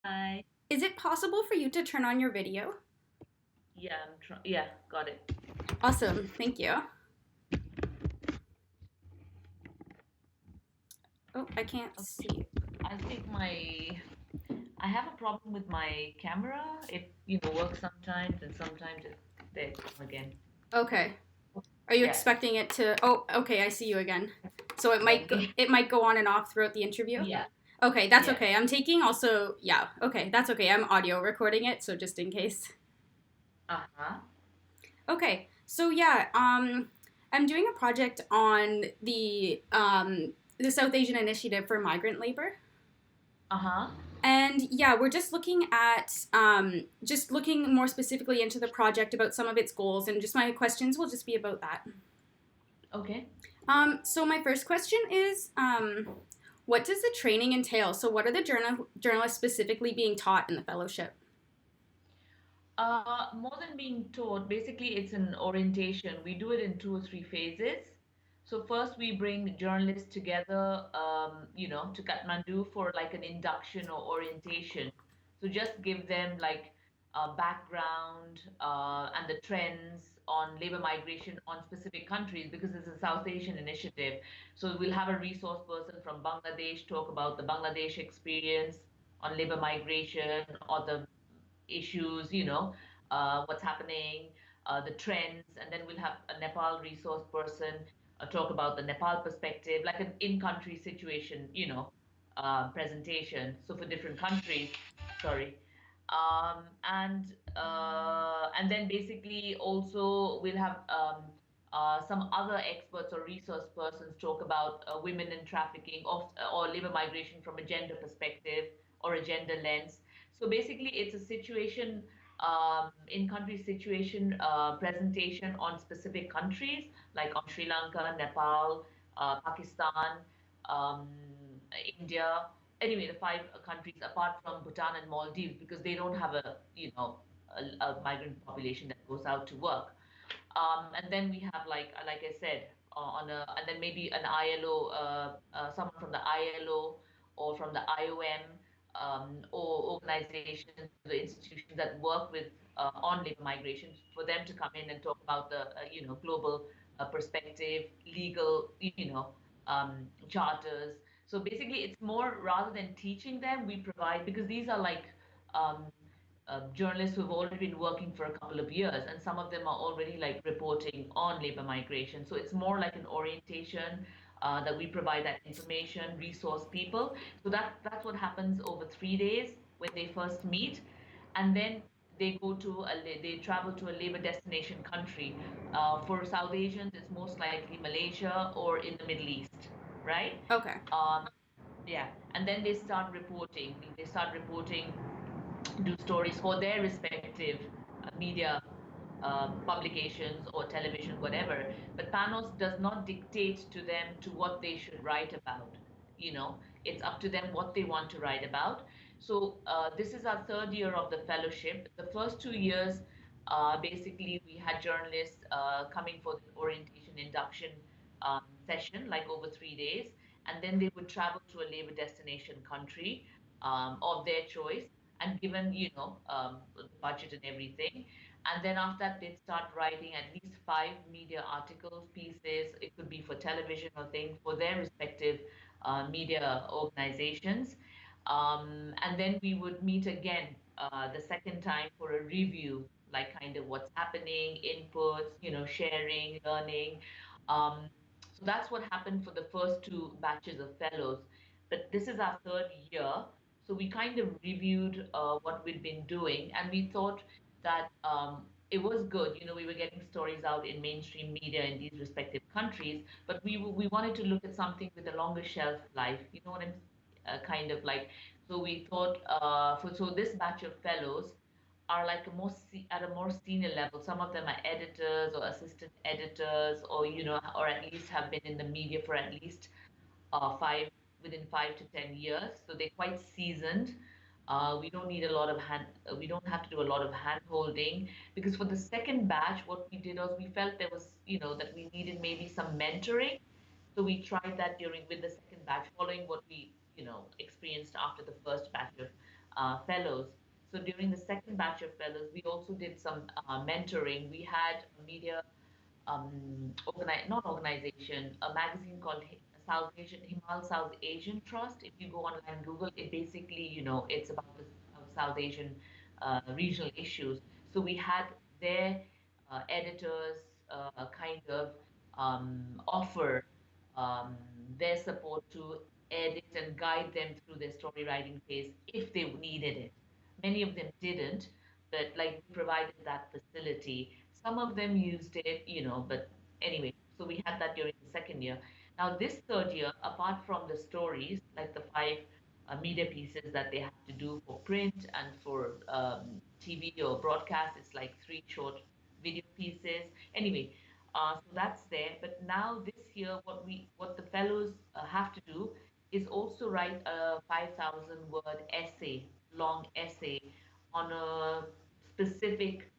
Hi. Is it possible for you to turn on your video? Yeah, I'm trying. Yeah, got it. Awesome, thank you. Oh, I can't Okay. see. I think I have a problem with my camera. It works sometimes and sometimes there it's gone again. Okay. Are you Yeah. expecting it to? Oh, okay, I see you again. So Okay. it might go on and off throughout the interview. Yeah. Okay, that's Yeah. okay. I'm taking also yeah. Okay, that's okay. I'm audio recording it, so just in case. Uh-huh. Okay, so yeah, I'm doing a project on the South Asian Initiative for Migrant Labor. Uh-huh. And yeah, we're just looking more specifically into the project about some of its goals, and just my questions will just be about that. Okay. So my first question is, what does the training entail? So what are the journalists specifically being taught in the fellowship? More than being taught, basically it's an orientation. We do it in two or three phases. So first we bring journalists together, to Kathmandu for like an induction or orientation. So just give them like background and the trends on labor migration on specific countries because it's a South Asian initiative. So we'll have a resource person from Bangladesh talk about the Bangladesh experience on labor migration or the issues, what's happening, the trends, and then we'll have a Nepal resource person talk about the Nepal perspective, like an in-country situation, presentation. So for different countries, sorry. And then basically also we'll have some other experts or resource persons talk about women in trafficking or labor migration from a gender perspective or a gender lens. So basically, it's a situation in country situation presentation on specific countries like on Sri Lanka, Nepal, Pakistan, um, India. Anyway, the five countries apart from Bhutan and Maldives because they don't have a migrant population that goes out to work. And then we have like I said, and then maybe an ILO, someone from the ILO or from the IOM, or organizations, the institutions that work with on labor migration, for them to come in and talk about the global perspective, legal, charters. So basically, it's more rather than teaching them, we provide because these are like um, journalists who've already been working for a couple of years, and some of them are already like reporting on labor migration. So it's more like an orientation that we provide that information, resource people. So that's what happens over 3 days when they first meet, and then they travel to a labor destination country. For South Asians, it's most likely Malaysia or in the Middle East, right? Okay. Um, yeah, and then they start reporting. They start reporting, do stories for their respective media publications or television, whatever. But PANOS does not dictate to them to what they should write about. It's up to them what they want to write about. So this is our third year of the fellowship. The first 2 years, basically, we had journalists coming for the orientation induction session, like over 3 days, and then they would travel to a labor destination country of their choice and given the budget and everything, and then after that they'd start writing at least five media articles, pieces. It could be for television or things for their respective media organizations, and then we would meet again the second time for a review, like kind of what's happening, inputs, sharing, learning. So that's what happened for the first two batches of fellows, but this is our third year. So we kind of reviewed what we'd been doing, and we thought that it was good. We were getting stories out in mainstream media in these respective countries, but we wanted to look at something with a longer shelf life. You know what I'm kind of like. So we thought, so this batch of fellows are like at a more senior level. Some of them are editors or assistant editors, or or at least have been in the media for at least five within 5 to 10 years. So they're quite seasoned. We don't have to do a lot of hand holding because for the second batch, what we did was we felt there was, that we needed maybe some mentoring. So we tried that during with the second batch, following what we, experienced after the first batch of fellows. So during the second batch of fellows, we also did some mentoring. We had a media not organization, a magazine called South Asian Himal South Asian Trust. If you go online, Google it. Basically, it's about the South Asian regional issues. So we had their editors kind of offer um, their support to edit and guide them through their story writing phase if they needed it. Many of them didn't, but like we provided that facility. Some of them used it, but anyway, so we had that during the second year. Now, this third year, apart from the stories, like the five media pieces that they have to do for print and for TV or broadcast, it's like three short video pieces. Anyway, so that's there. But now this year, what the fellows have to do is also write a 5,000 word essay, long essay on a specific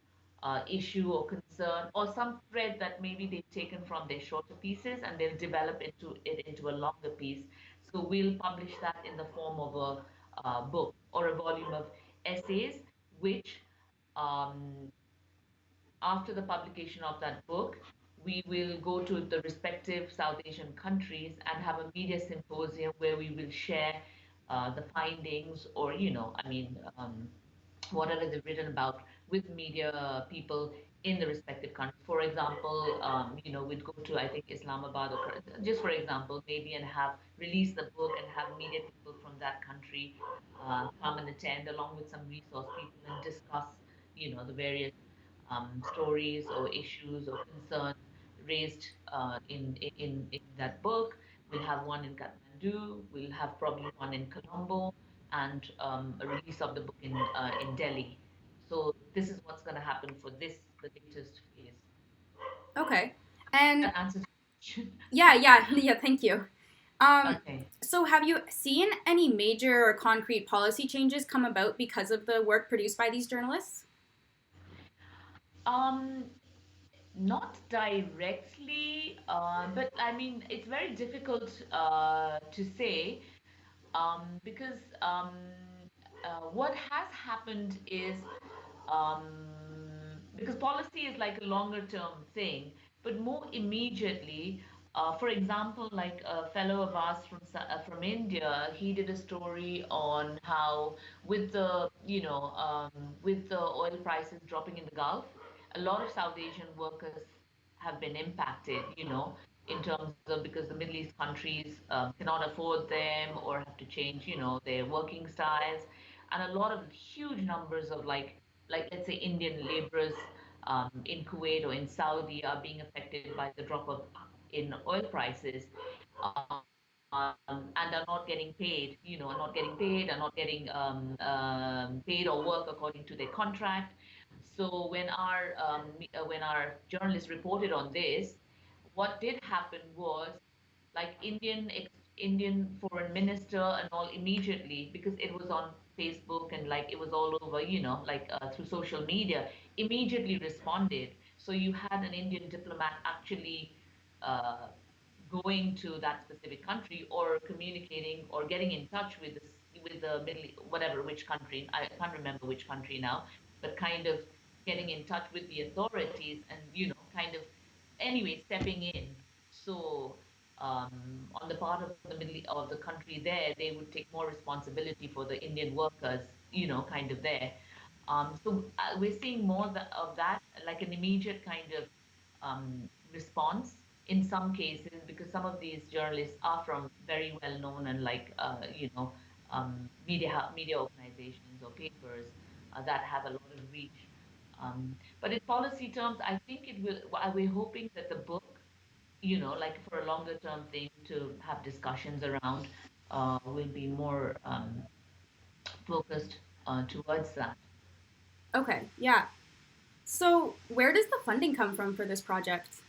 issue or concern or some thread that maybe they've taken from their shorter pieces and they'll develop into a longer piece. So we'll publish that in the form of a book or a volume of essays, which um, after the publication of that book, we will go to the respective South Asian countries and have a media symposium where we will share the findings or, whatever they've written about with media people in the respective countries. For example, we'd go to, I think, Islamabad, or just for example, maybe and have release the book and have media people from that country come and attend along with some resource people and discuss, the various stories or issues or concerns raised in that book. We'll have one in Kathmandu. We'll have probably one in Colombo, and a release of the book in Delhi. So this is what's going to happen for the latest phase. Okay. And That answers your question. yeah, yeah, yeah, thank you. Okay. So have you seen any major or concrete policy changes come about because of the work produced by these journalists? Um, Not directly, but I mean, it's very difficult to say because what has happened is um, because policy is like a longer term thing, but more immediately, for example, like a fellow of ours from India, he did a story on how with the with the oil prices dropping in the Gulf, a lot of South Asian workers have been impacted, in terms of because the Middle East countries cannot afford them or have to change, their working styles, and a lot of huge numbers of like let's say Indian laborers in Kuwait or in Saudi are being affected by the drop of in oil prices, and are not getting paid, are not getting paid, are not getting paid or work according to their contract. So when our journalists reported on this, what did happen was like Indian foreign minister and all immediately because it was on Facebook and like it was all over, like through social media, immediately responded. So you had an Indian diplomat actually uh, going to that specific country or communicating or getting in touch with the whatever which country, I can't remember which country now, but kind of getting in touch with the authorities and kind of anyway stepping in. So on the part of the middle of the country there, they would take more responsibility for the Indian workers, kind of there. So we're seeing more of that, like an immediate kind of response in some cases, because some of these journalists are from very well known and like media organizations or papers that have a lot of reach. But in policy terms, I think it will. We're hoping that the book, like for a longer term thing to have discussions around, will be more focused towards that. Okay, yeah. So where does the funding come from for this project?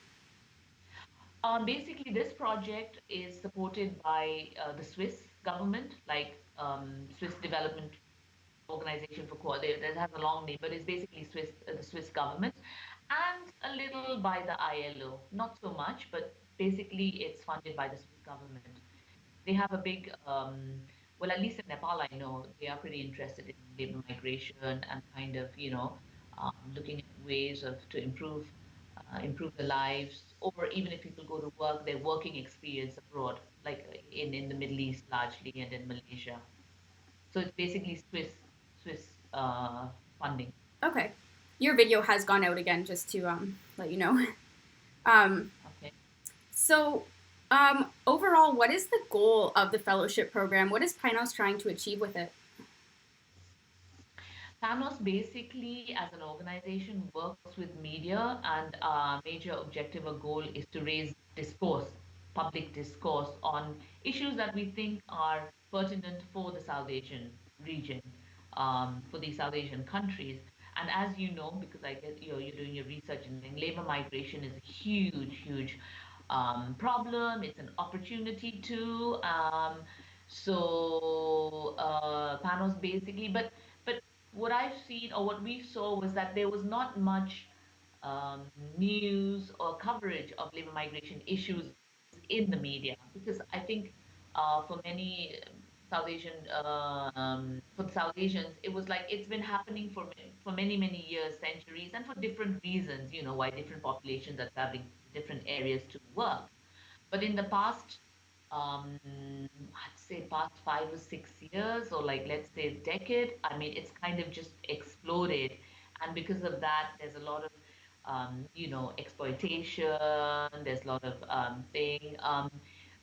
Basically, this project is supported by the Swiss government, like Swiss Development Organization for Coordination. It has a long name, but it's basically the Swiss government, and a little by the ILO. Not so much, but basically it's funded by the Swiss government. They have a big well, at least in Nepal, I know they are pretty interested in labor migration and kind of, looking at ways of to improve their lives, or even if people go to work, their working experience abroad, like in the Middle East largely and in Malaysia. So it's basically Swiss funding. Okay. Your video has gone out again, just to let you know. Um, Okay. so, overall, what is the goal of the fellowship program? What is PANOS trying to achieve with it? PANOS basically, as an organization, works with media, and our major objective or goal is to raise discourse, public discourse on issues that we think are pertinent for the South Asian region, for the South Asian countries. And as you know, because I guess you're doing your research, and labor migration is a huge problem. It's an opportunity too. PANOS basically, but what I've seen or what we saw was that there was not much um, news or coverage of labor migration issues in the media, because I think for many South Asian for the South Asians, it was like it's been happening for many years, centuries, and for different reasons. Why different populations are traveling to different areas to work. But in the past, I'd say past 5 or 6 years, or like let's say decade, I mean, it's kind of just exploded. And because of that, there's a lot of, exploitation, there's a lot of thing.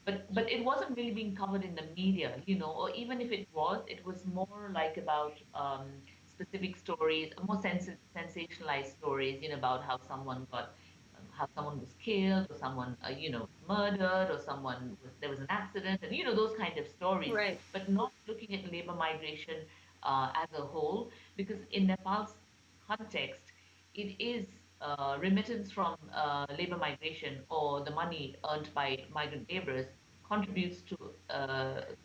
But it wasn't really being covered in the media, or even if it was more like about specific stories, more sensationalized stories, about how someone was killed, or someone murdered, or there was an accident, and those kind of stories, Right. but not looking at labor migration as a whole, because in Nepal's context, it is remittance from labor migration, or the money earned by migrant laborers contributes to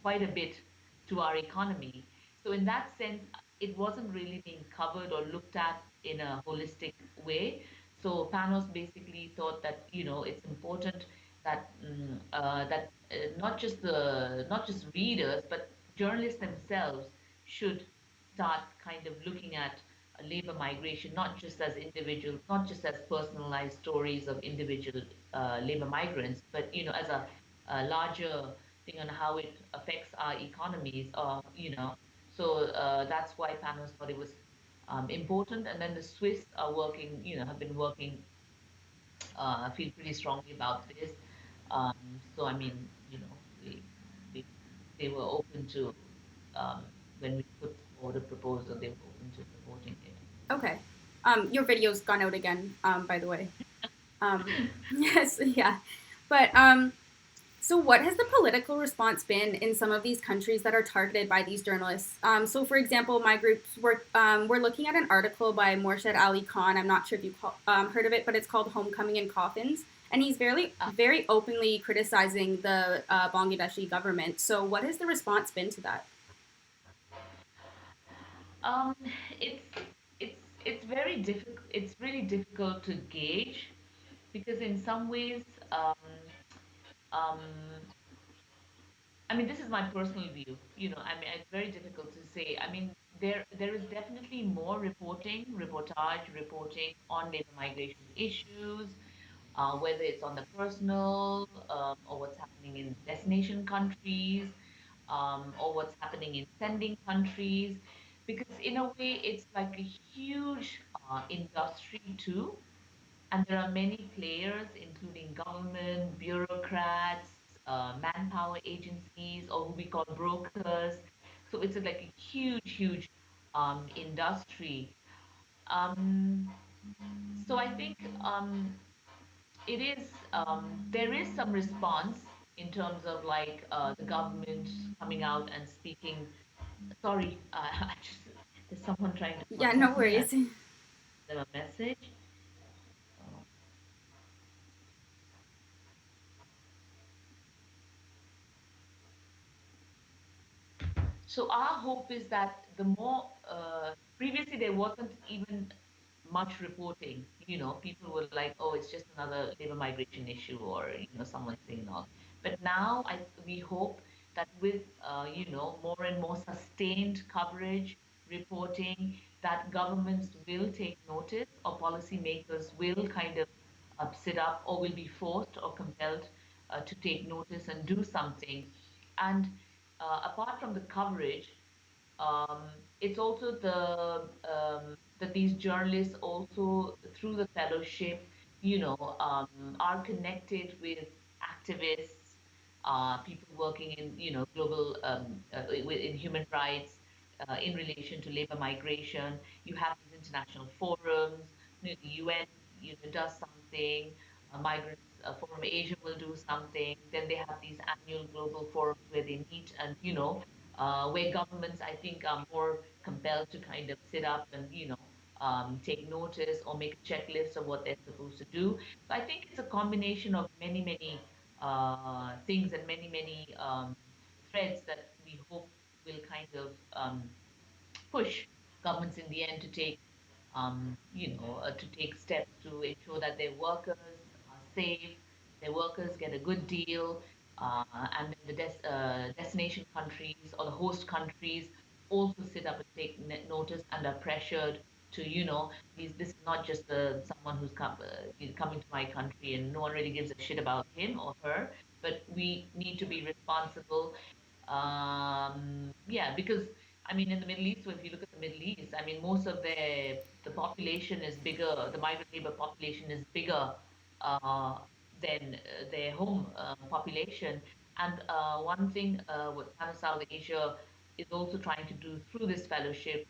quite a bit to our economy. So in that sense, it wasn't really being covered or looked at in a holistic way. So Panos basically thought that it's important that not just readers, but journalists themselves should start kind of looking at labor migration, not just as individuals, not just as personalized stories of individual labor migrants, but as a larger thing on how it affects our economies. That's why Panos thought it was important. And then the Swiss are working, have been working, feel pretty strongly about this. So I mean, we, they were open to when we put forward a proposal, they were open to supporting it. Okay. Your video's gone out again, by the way. Yes, yeah. But so, what has the political response been in some of these countries that are targeted by these journalists? So, for example, my groups we're looking at an article by Morshad Ali Khan. I'm not sure if you heard of it, but it's called "Homecoming in Coffins," and he's very openly criticizing the Bangladeshi government. So, what has the response been to that? Um, it's it's very difficult. It's really difficult to gauge, because in some ways, um, um, I mean, this is my personal view. I mean, it's very difficult to say. I mean, there is definitely more reporting on labor migration issues, whether it's on the personal, or what's happening in destination countries, or what's happening in sending countries, because in a way it's like a huge industry too, and there are many players, including government, bureaucrats, manpower agencies, or who we call brokers. So it's like a huge industry. Um, so I think it is there is some response in terms of like the government coming out and speaking. Sorry, I just there's someone trying to Yeah, no contact me. I worries. sent them a message. So our hope is that the more previously there wasn't even much reporting. People were like, "Oh, it's just another labor migration issue," or someone saying all. But now we hope that with more and more sustained coverage, reporting, that governments will take notice or policymakers will kind of sit up or will be forced or compelled to take notice and do something. And apart from the coverage, um, it's also that these journalists also through the fellowship, are connected with activists, people working in global in human rights, in relation to labor migration. You have these international forums. The UN does something. Migrants Forum Asia will do something. Then they have these annual global forums where they meet and where governments, I think, are more compelled to kind of sit up and, take notice or make a checklist of what they're supposed to do. So I think it's a combination of many, many things and many, many threads that we hope will kind of push governments in the end to take, to take steps to ensure that their workers are safe, their workers get a good deal, and then the destination countries or the host countries also sit up and take notice and are pressured to, this is not just someone who's coming to my country and no one really gives a shit about him or her, but we need to be responsible. Yeah, because I mean, in the Middle East, if you look at the Middle East, I mean, most of the population is bigger. The migrant labor population is bigger uh, than their home population. And one thing what PANOS South Asia is also trying to do through this fellowship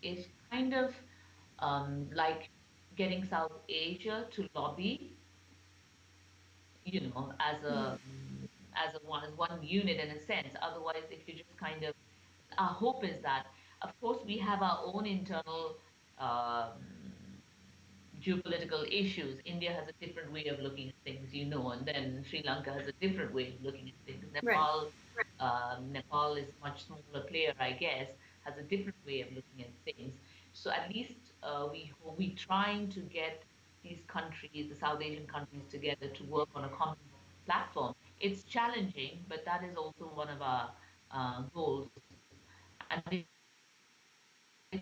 is kind of like getting South Asia to lobby, as one unit in a sense. Otherwise, if you just kind of our hope is that, of course, we have our own internal um, geopolitical issues. India has a different way of looking at things, and then Sri Lanka has a different way of looking at things. Right. Nepal is a much smaller player, I guess, has a different way of looking at things. So at least we trying to get these countries, the South Asian countries, together to work on a common platform. It's challenging, but that is also one of our goals. And if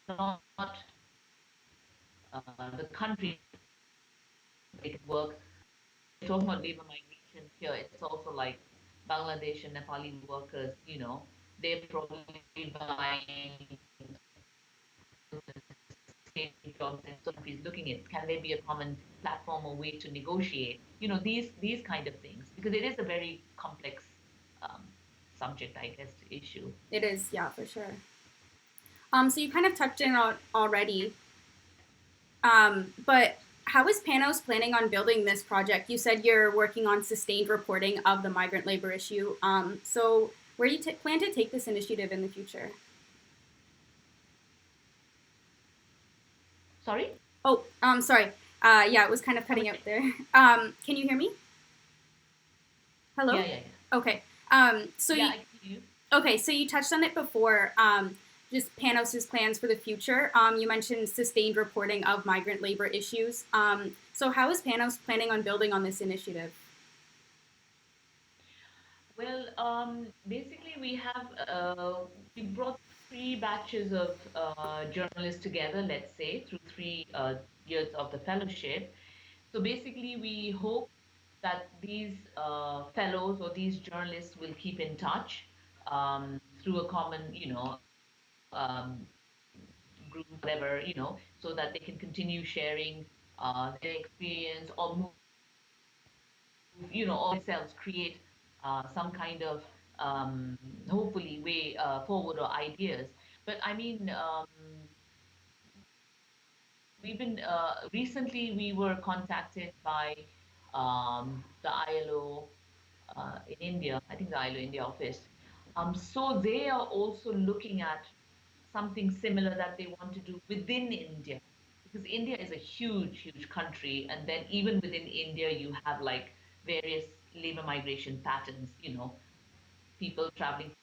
not the country, they can work. We're talking about labor migration here. It's also like Bangladesh and Nepali workers, they're probably buying same jobs in countries looking at can there be a common platform or way to negotiate, these kind of things, because it is a very complex um, subject, I guess, issue. It is, yeah, for sure. So you kind of touched on already, but how is Panos planning on building this project? You said you're working on sustained reporting of the migrant labor issue. So where do you plan to take this initiative in the future? Sorry? Oh, sorry. Yeah, it was kind of Come cutting out again? there. Can you hear me? Hello? Yeah, yeah, yeah. Okay. So Yeah, you I can hear you. Okay, so you touched on it before. Just Panos's plans for the future. You mentioned sustained reporting of migrant labor issues. So how is Panos planning on building on this initiative? Well, basically, we brought three batches of journalists together, let's say, through 3 years of the fellowship. So basically, we hope that these fellows or these journalists will keep in touch through a common, group, whatever, so that they can continue sharing their experience or move, or themselves create some kind of hopefully way forward or ideas. But I mean, we've been recently we were contacted by the ILO in India, I think the ILO India office. So they are also looking at something similar that they want to do within India, because India is a huge, huge country, and then even within India, you have like various labor migration patterns. People traveling